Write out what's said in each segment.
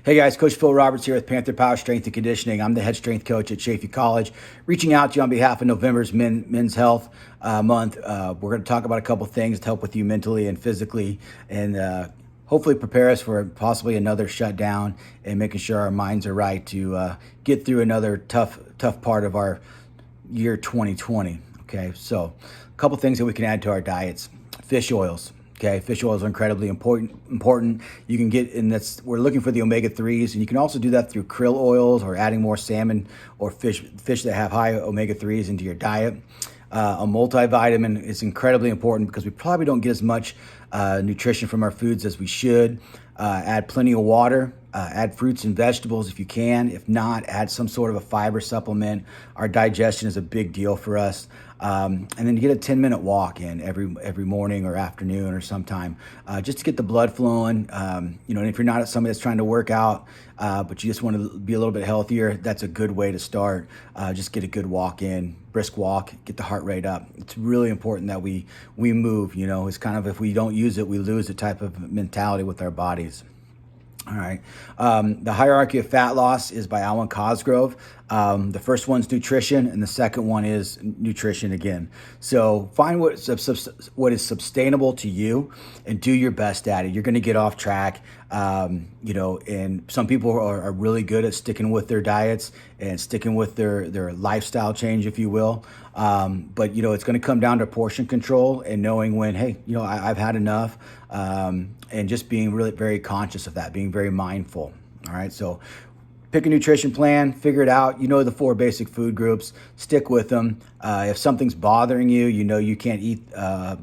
Hey guys, Coach Phil Roberts here with Panther Power Strength and Conditioning. I'm the head strength coach at Chaffey College, reaching out to you on behalf of November's Men's Health Month. We're going to talk about a couple things to help with you mentally and physically, and hopefully prepare us for possibly another shutdown and making sure our minds are right to get through another tough part of our year 2020. Okay, so a couple things that we can add to our diets: fish oils. Okay, fish oils are incredibly important. You can get, and we're looking for the omega-3s, and you can also do that through krill oils or adding more salmon or fish that have high omega-3s into your diet. A multivitamin is incredibly important because we probably don't get as much nutrition from our foods as we should. Add plenty of water. Add fruits and vegetables if you can. If not, add some sort of a fiber supplement. Our digestion is a big deal for us. And then you get a 10-minute walk in every morning or afternoon or sometime, just to get the blood flowing. And if you're not somebody that's trying to work out, but you just want to be a little bit healthier, that's a good way to start. Just get a good walk in, brisk walk, get the heart rate up. It's really important that we move. It's kind of, if we don't use it, we lose the type of mentality with our bodies. All right. The hierarchy of fat loss is by Alan Cosgrove. The first one's nutrition, and the second one is nutrition again. So find what is sustainable to you and do your best at it. You're going to get off track, and some people are really good at sticking with their diets and sticking with their lifestyle change, if you will. But it's going to come down to portion control and knowing when, hey, I've had enough, and just being really very conscious of that, being very mindful. All right. So pick a nutrition plan, figure it out. The 4 basic food groups, stick with them. If something's bothering you, you can't eat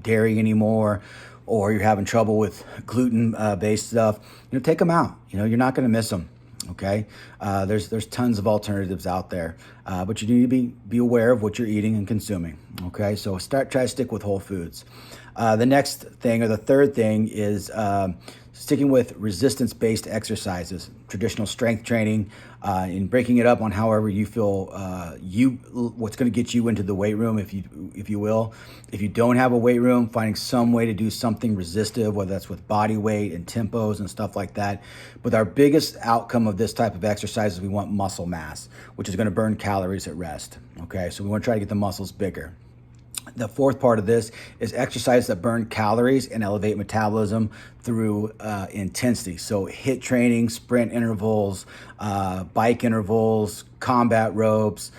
dairy anymore, or you're having trouble with gluten-based stuff, take them out. You're not going to miss them. Okay, there's tons of alternatives out there, but you need to be aware of what you're eating and consuming. Okay, so try to stick with whole foods. The next thing, or the third thing, is sticking with resistance-based exercises, traditional strength training, and breaking it up on however you feel what's going to get you into the weight room, if you will. If you don't have a weight room, finding some way to do something resistive, whether that's with body weight and tempos and stuff like that. But our biggest outcome of this type of exercise is we want muscle mass, which is going to burn calories at rest. Okay, so we want to try to get the muscles bigger. The fourth part of this is exercise that burn calories and elevate metabolism through intensity. So HIIT training, sprint intervals, bike intervals, combat ropes,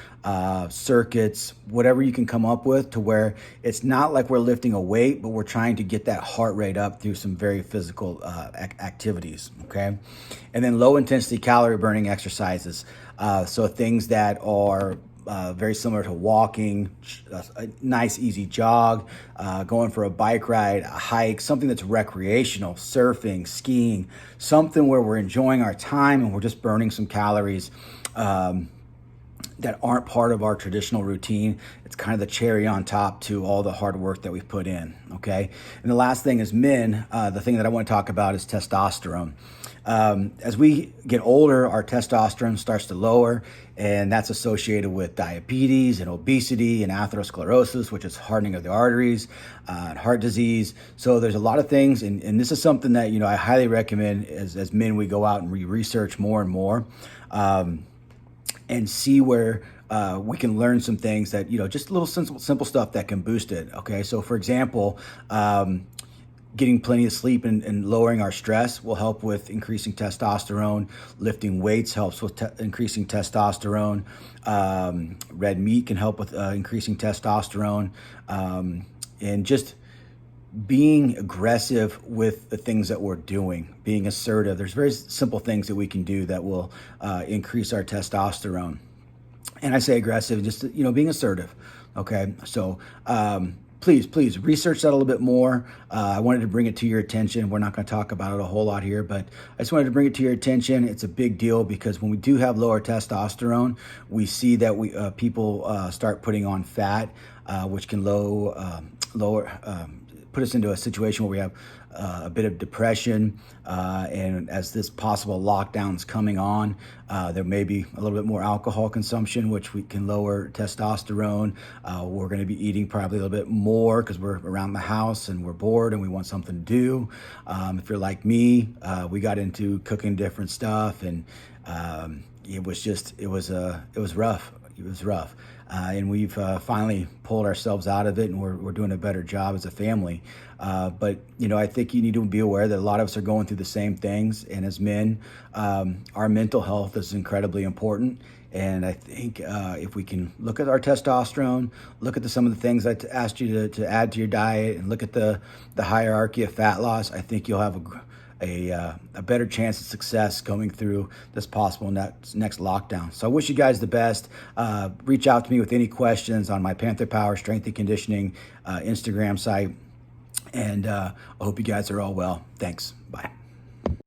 circuits, whatever you can come up with, to where it's not like we're lifting a weight, but we're trying to get that heart rate up through some very physical activities. Okay. And then low intensity calorie burning exercises. So things that are very similar to walking, a nice easy jog, going for a bike ride, a hike, something that's recreational, surfing, skiing, something where we're enjoying our time and we're just burning some calories that aren't part of our traditional routine. It's kind of the cherry on top to all the hard work that we've put in. Okay. And the last thing is men. The thing that I want to talk about is testosterone. As we get older, our testosterone starts to lower, and that's associated with diabetes and obesity and atherosclerosis, which is hardening of the arteries, and heart disease. So there's a lot of things, and this is something that I highly recommend as men. We go out and we research more and more, and see where we can learn some things that just little simple stuff that can boost it. Okay, so for example, getting plenty of sleep and lowering our stress will help with increasing testosterone. Lifting weights helps with increasing testosterone. Red meat can help with increasing testosterone. And just being aggressive with the things that we're doing, being assertive. There's very simple things that we can do that will increase our testosterone. And I say aggressive, just being assertive. Okay, so please research that a little bit more. I wanted to bring it to your attention. We're not going to talk about it a whole lot here, but I just wanted to bring it to your attention. It's a big deal because when we do have lower testosterone, we see that people start putting on fat, which can put us into a situation where we have a bit of depression, and as this possible lockdown's coming on, there may be a little bit more alcohol consumption, which we can lower testosterone. We're going to be eating probably a little bit more because we're around the house and we're bored and we want something to do. If you're like me, we got into cooking different stuff, and it was rough. It was rough. And we've finally pulled ourselves out of it, and we're doing a better job as a family. But, I think you need to be aware that a lot of us are going through the same things. And as men, our mental health is incredibly important. And I think if we can look at our testosterone, look at some of the things I asked you to add to your diet, and look at the hierarchy of fat loss, I think you'll have a better chance of success going through this possible next lockdown. So I wish you guys the best. Reach out to me with any questions on my Panther Power Strength and Conditioning Instagram site. And I hope you guys are all well. Thanks. Bye.